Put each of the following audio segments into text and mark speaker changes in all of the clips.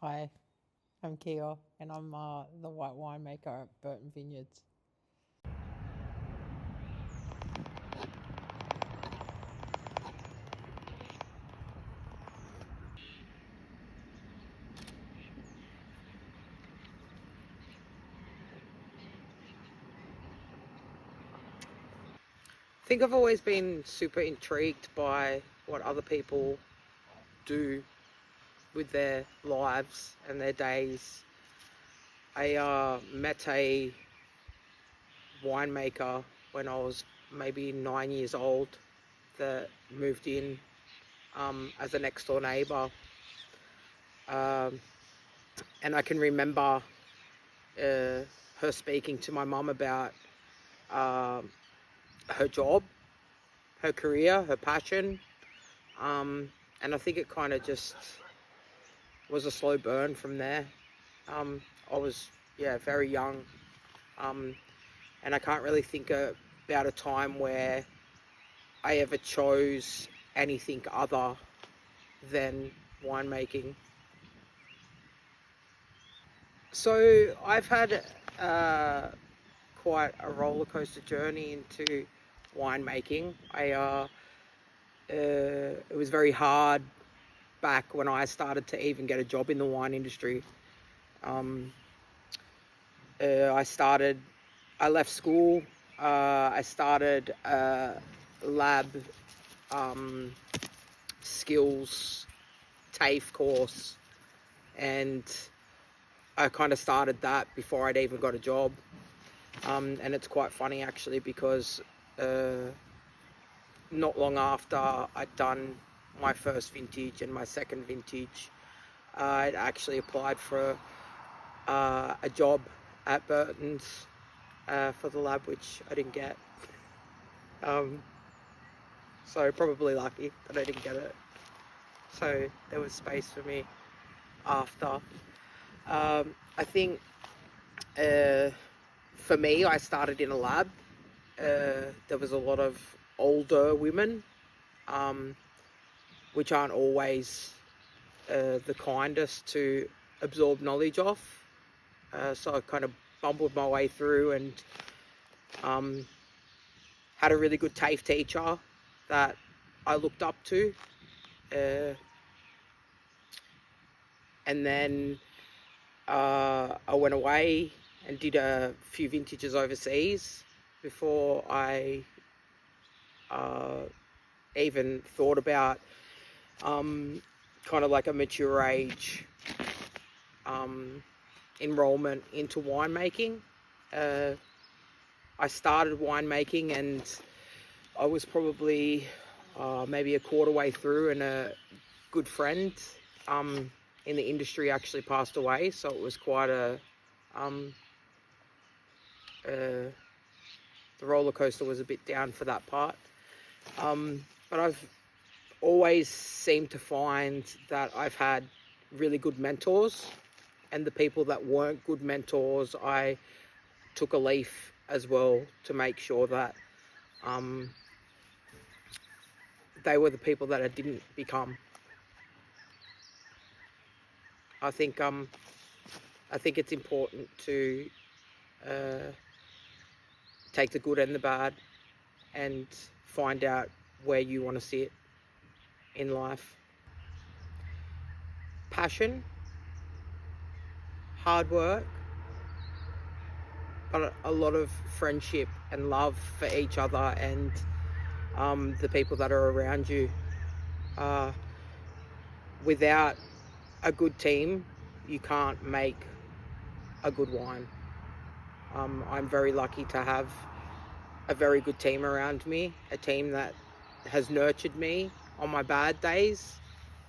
Speaker 1: Hi, I'm Kia, and I'm the white winemaker at Burton Vineyards.
Speaker 2: I think I've always been super intrigued by what other people do with their lives and their days. I met a winemaker when I was maybe 9 years old that moved in as a next door neighbour. Um, and I can remember her speaking to my mum about um her job, her career, her passion. And I think it kind of just was a slow burn from there. I was, very young. Um, and I can't really think about a time where I ever chose anything other than winemaking. So I've had quite a roller coaster journey into winemaking. It was very hard back when I started to even get a job in the wine industry. Um, I started, I left school. I started a lab um, skills TAFE course, and I kind of started that before I'd even got a job. And it's quite funny actually because not long after I'd done my first vintage and my second vintage, I'd actually applied for a job at Burton's for the lab, which I didn't get. Um, so probably lucky that I didn't get it. So there was space for me after. I think for me, I started in a lab. There was a lot of older women, um, which aren't always the kindest to absorb knowledge of. So I kind of bumbled my way through and um, had a really good TAFE teacher that I looked up to. And then I went away and did a few vintages overseas before I even thought about kind of like a mature age enrollment into winemaking. I started winemaking and I was probably maybe a quarter way through, and a good friend in the industry actually passed away, so it was quite um, the roller coaster was a bit down for that part. But I've always seemed to find that I've had really good mentors, and the people that weren't good mentors, I took a leaf as well to make sure that they were the people that I didn't become. I think it's important to take the good and the bad and find out where you want to sit in life. Passion, hard work, but a lot of friendship and love for each other and the people that are around you. Uh, Without a good team, you can't make a good wine. I'm very lucky to have a very good team around me, a team that has nurtured me on my bad days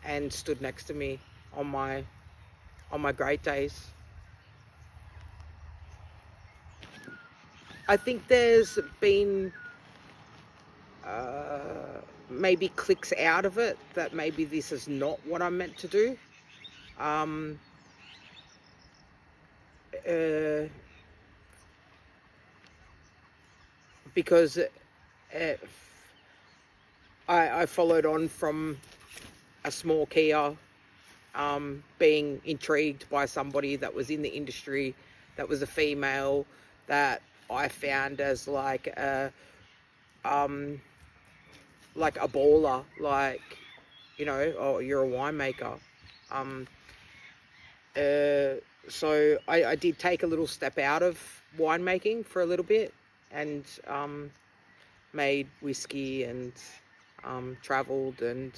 Speaker 2: and stood next to me on my great days. I think there's been maybe clicks out of it that maybe this is not what I'm meant to do. Um, uh, because I followed on from a small Kia being intrigued by somebody that was in the industry, that was a female, that I found as like a baller, like, you know, oh, you're a winemaker. So I did take a little step out of winemaking for a little bit, and made whiskey and travelled, and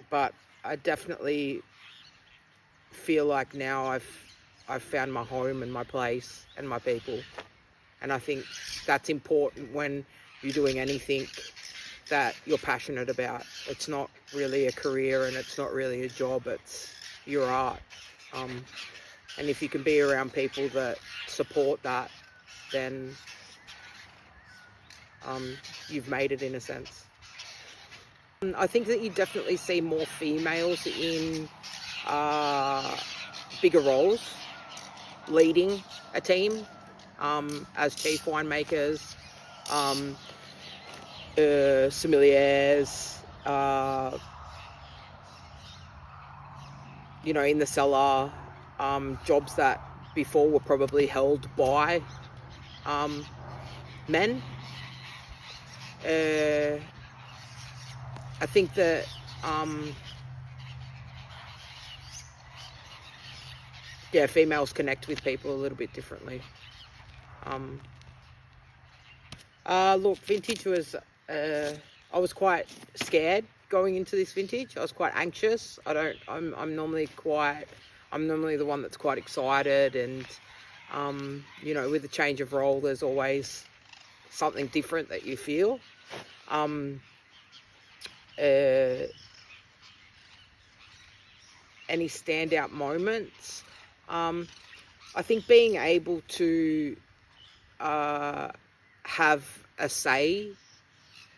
Speaker 2: but I definitely feel like now I've found my home and my place and my people, and I think that's important when you're doing anything that you're passionate about. It's not really a career and it's not really a job, it's your art. And if you can be around people that support that, then you've made it in a sense. I think that you definitely see more females in bigger roles, leading a team as chief winemakers, sommeliers, you know, in the cellar, jobs that before were probably held by men. I think that females connect with people a little bit differently. Look, vintage was, I was quite scared going into this vintage. I was quite anxious. I'm normally the one that's quite excited, and you know, with a change of role, there's always something different that you feel. Any standout moments? I think being able to have a say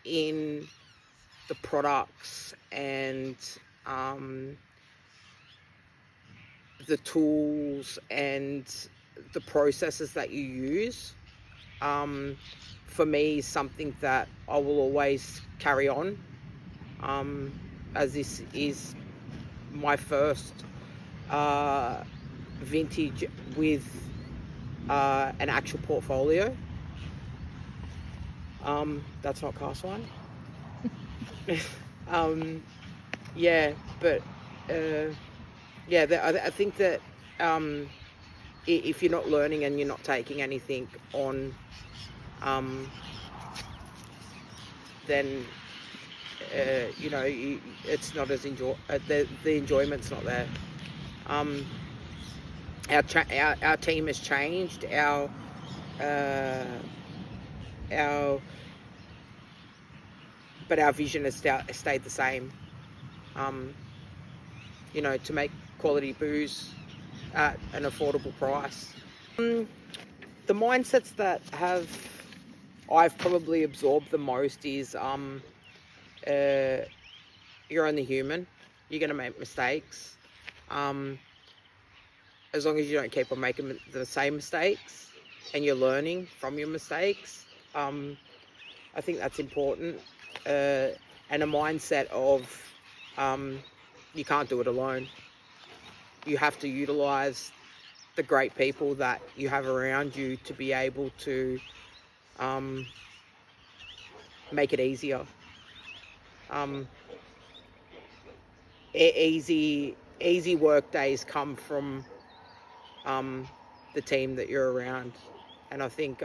Speaker 2: in the products and the tools and the processes that you use, for me, is something that I will always carry on, as this is my first vintage with an actual portfolio. That's not cast wine. I think that if you're not learning and you're not taking anything on, then you know, it's not as the enjoyment's not there. Our team has changed. But our vision has stayed the same. You know, to make quality booze at an affordable price. The mindsets that I've probably absorbed the most is you're only human. You're going to make mistakes. As long as you don't keep on making the same mistakes and you're learning from your mistakes, I think that's important. And a mindset of you can't do it alone. You have to utilize the great people that you have around you to be able to make it easier. Easy work days come from the team that you're around, and I think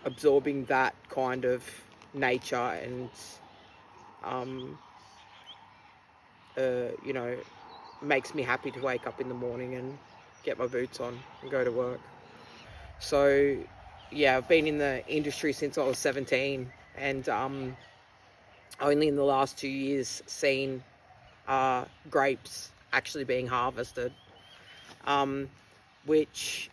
Speaker 2: absorbing that kind of nature and you know, makes me happy to wake up in the morning and get my boots on and go to work. So yeah, I've been in the industry since I was 17, and only in the last 2 years seen grapes actually being harvested, which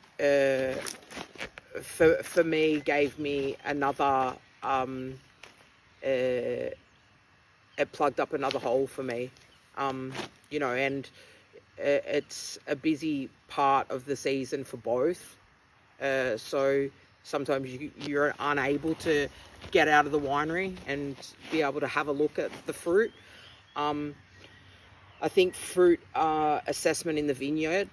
Speaker 2: for me gave me another it plugged up another hole for me, you know, and it's a busy part of the season for both, so sometimes you're unable to get out of the winery and be able to have a look at the fruit, I think fruit assessment in the vineyard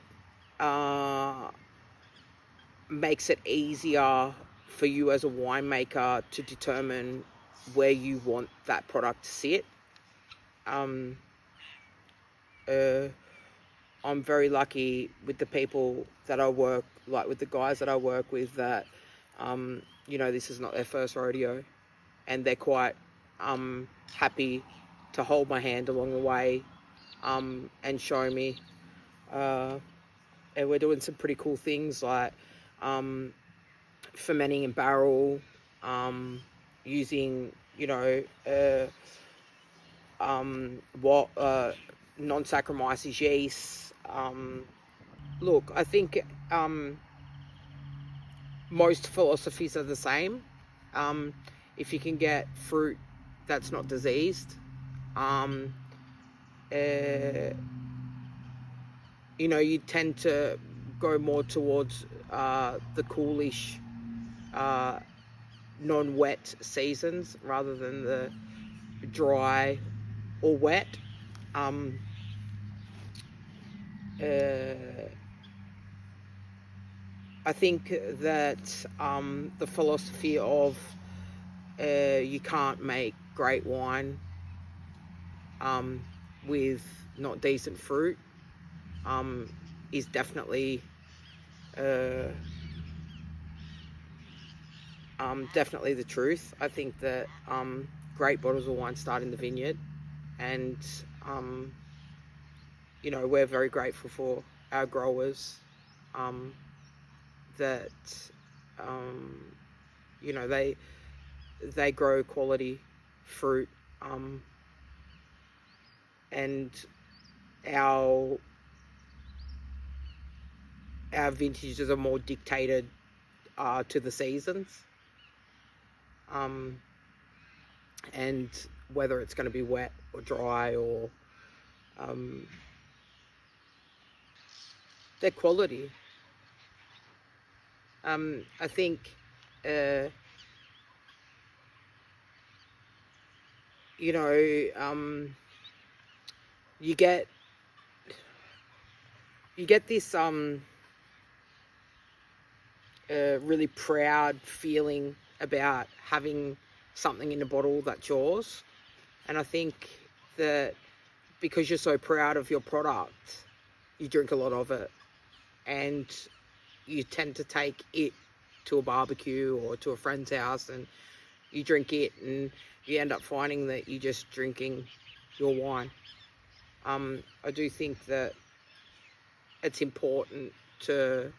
Speaker 2: makes it easier for you as a winemaker to determine where you want that product to sit. I'm very lucky with the people that I work, like with the guys that I work with, that, this is not their first rodeo, and they're quite happy to hold my hand along the way and show me. And we're doing some pretty cool things like fermenting in barrel, using, non-Saccharomyces yeast. Look, I think most philosophies are the same. If you can get fruit that's not diseased, you tend to go more towards the coolish, non-wet seasons rather than the dry or wet. I think that the philosophy of you can't make great wine with not decent fruit is definitely definitely the truth. I think that great bottles of wine start in the vineyard, and we're very grateful for our growers that they grow quality fruit, and our vintages are more dictated to the seasons, and whether it's going to be wet or dry, or their quality. I think you get this really proud feeling about having something in a bottle that's yours. And I think that because you're so proud of your product, you drink a lot of it, and you tend to take it to a barbecue or to a friend's house, and you drink it, and you end up finding that you're just drinking your wine. I do think that it's important to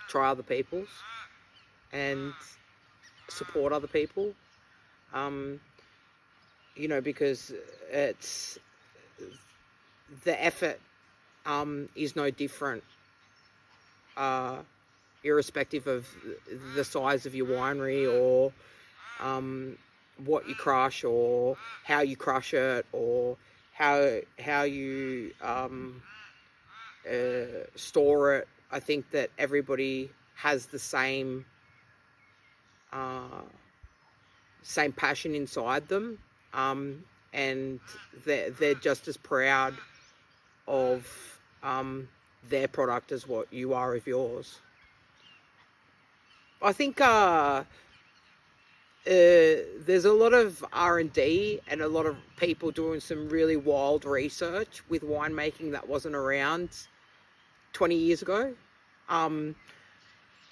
Speaker 2: try other people's and support other people, because it's the effort is no different, irrespective of the size of your winery, or what you crush, or how you crush it, or how you store it. I think that everybody has the same passion inside them, and they're just as proud of their product as what you are of yours. I think there's a lot of R&D and a lot of people doing some really wild research with winemaking that wasn't around 20 years ago.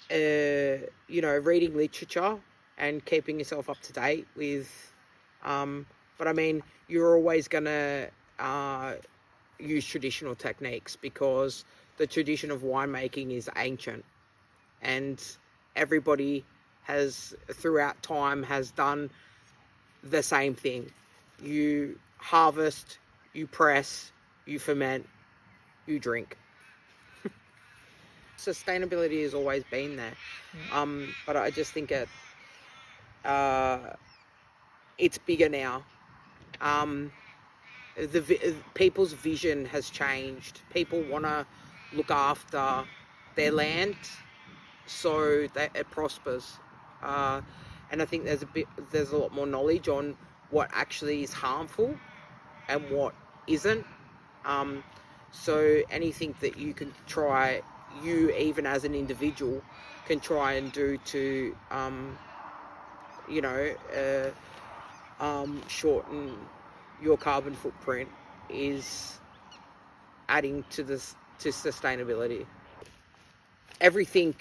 Speaker 2: Reading literature and keeping yourself up to date with, but I mean, you're always going to use traditional techniques, because the tradition of winemaking is ancient, and everybody has throughout time has done the same thing. You harvest, you press, you ferment, you drink. Sustainability has always been there, but I just think it's bigger now. People's vision has changed. People want to look after their land so that it prospers, and I think there's a lot more knowledge on what actually is harmful and what isn't. So anything that you can try, you even as an individual can try and do to, you know, shorten your carbon footprint is adding to this, to sustainability. Everything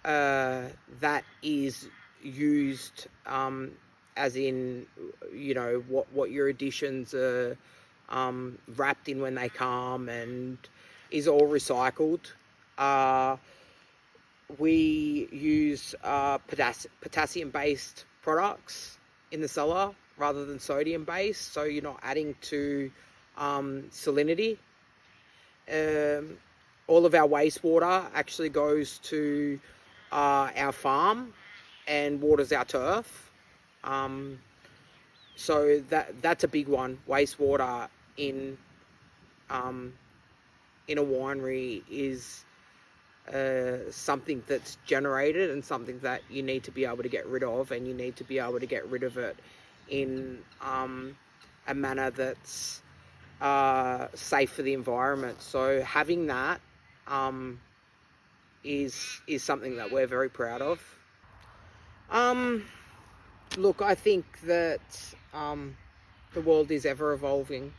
Speaker 2: that is used, as in, you know, what your additions are wrapped in when they come, and is all recycled. We use potassium-based products in the cellar rather than sodium-based, so you're not adding to salinity. All of our wastewater actually goes to our farm and waters our turf. So that's a big one. Wastewater in a winery is something that's generated and something that you need to be able to get rid of, and you need to be able to get rid of it in a manner that's safe for the environment. So having that is something that we're very proud of. Look, I think that the world is ever evolving.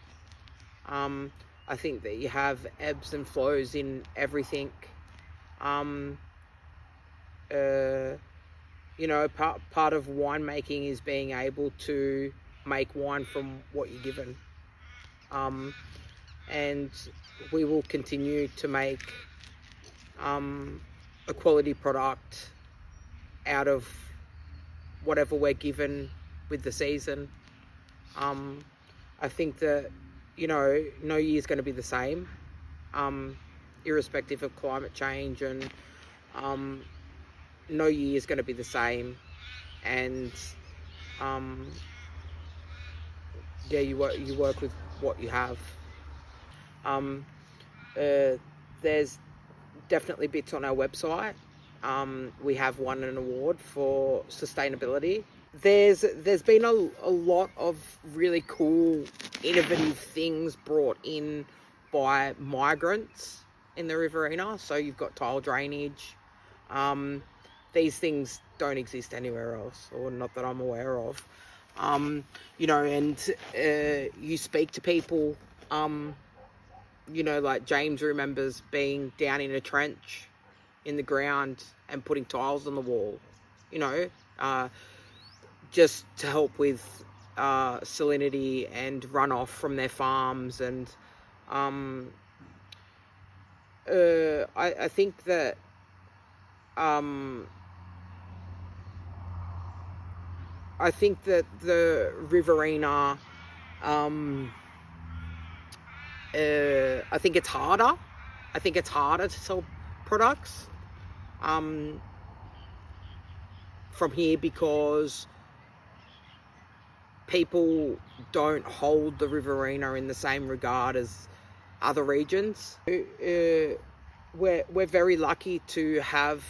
Speaker 2: I think that you have ebbs and flows in everything. You know, part of winemaking is being able to make wine from what you're given. And we will continue to make a quality product out of whatever we're given with the season. I think that, you know, no year's going to be the same, irrespective of climate change, and no year is going to be the same. And yeah, you work with what you have. There's definitely bits on our website. We have won an award for sustainability. There's been a lot of really cool, innovative things brought in by migrants in the Riverina. So you've got tile drainage. These things don't exist anywhere else, or not that I'm aware of. You know, and you speak to people, you know, like James remembers being down in a trench in the ground and putting tiles on the wall, you know, just to help with salinity and runoff from their farms. And I think that the Riverina, I think it's harder. I think it's harder to sell products from here, because people don't hold the Riverina in the same regard as other regions. We're very lucky to have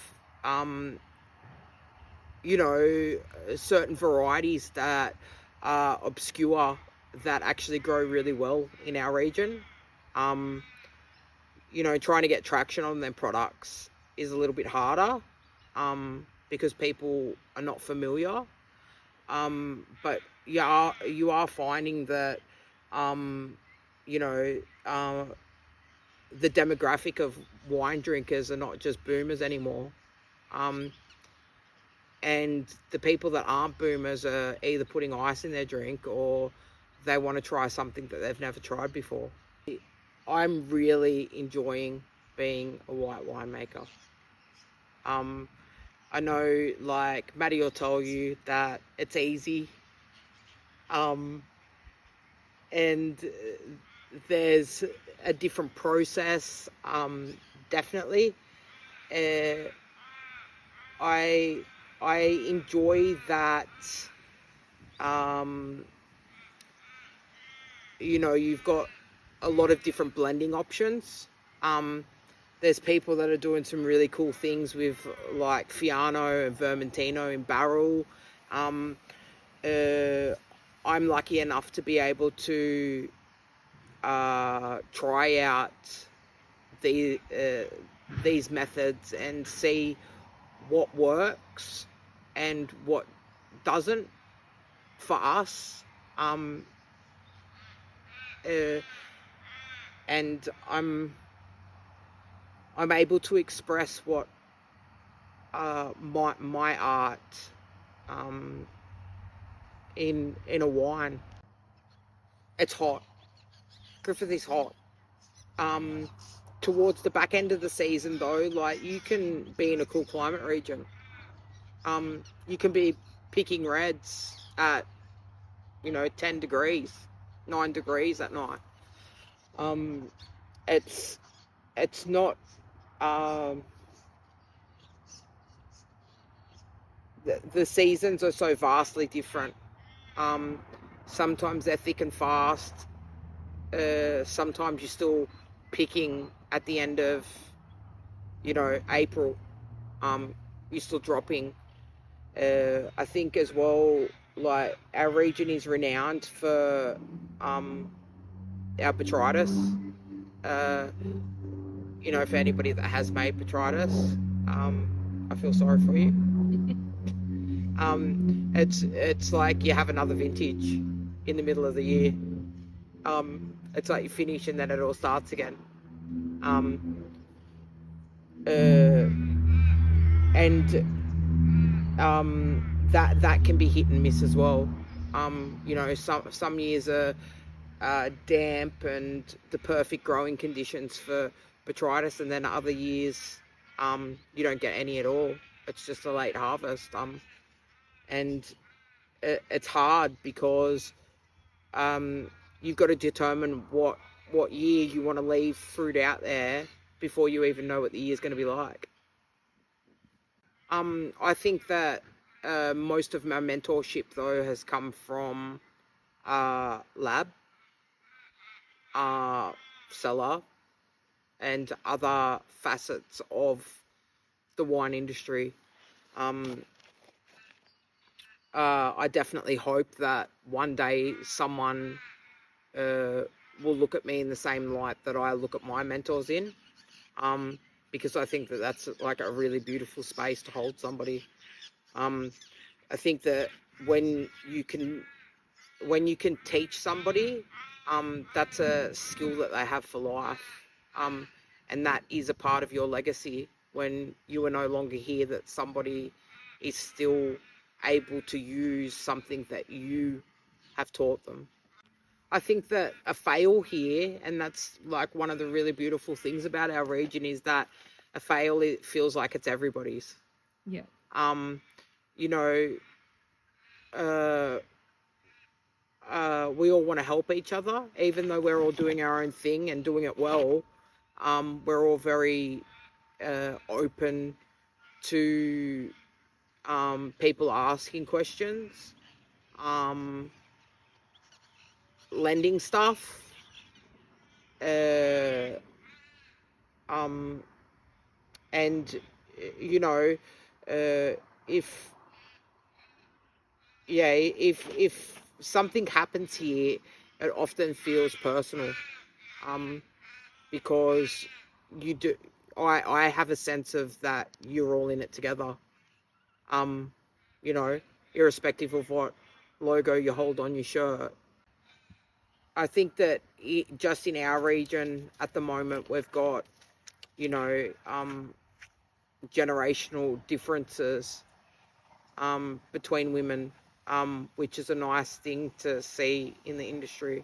Speaker 2: you know, certain varieties that are obscure that actually grow really well in our region. You know, trying to get traction on their products is a little bit harder because people are not familiar. But yeah, you are finding that, you know, the demographic of wine drinkers are not just boomers anymore. And the people that aren't boomers are either putting ice in their drink, or they want to try something that they've never tried before. I'm really enjoying being a white winemaker. I know, like, Maddie will tell you that it's easy. And there's a different process, definitely. I enjoy that, you know, you've got a lot of different blending options. There's people that are doing some really cool things with, like, Fiano and Vermentino in barrel, I'm lucky enough to be able to try out these methods and see what works and what doesn't for us. And I'm able to express what my art in a wine. It's hot. Griffith is hot. Towards the back end of the season, though, like, you can be in a cool climate region. You can be picking reds at 10 degrees, 9 degrees at night. It's not the seasons are so vastly different. Sometimes they're thick and fast. Sometimes you're still picking at the end of April. You're still dropping. I think as well, like, our region is renowned for our botrytis. For anybody that has made botrytis, I feel sorry for you. It's like you have another vintage in the middle of the year. It's like you finish and then it all starts again. And that can be hit and miss as well. Some years are damp and the perfect growing conditions for botrytis, and then other years you don't get any at all. It's just a late harvest. And it's hard because you've got to determine what year you want to leave fruit out there before you even know what the year's going to be like. I think that most of my mentorship, though, has come from lab, cellar, and other facets of the wine industry. I definitely hope that one day someone will look at me in the same light that I look at my mentors in, because I think that that's like a really beautiful space to hold somebody. I think that when you can teach somebody, that's a skill that they have for life, and that is a part of your legacy. When you are no longer here, that somebody is still able to use something that you have taught them. I think that a fail here, and that's like one of the really beautiful things about our region, is that a fail, it feels like it's everybody's.
Speaker 1: Yeah.
Speaker 2: We all want to help each other, even though we're all doing our own thing and doing it well. We're all very open to people asking questions, lending stuff, and if if something happens here, it often feels personal, because you do. I have a sense of that you're all in it together. Um, Irrespective of what logo you hold on your shirt. I think that just in our region at the moment, we've got, generational differences between women, which is a nice thing to see in the industry.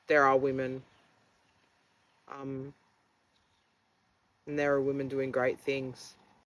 Speaker 2: There are women, and there are women doing great things.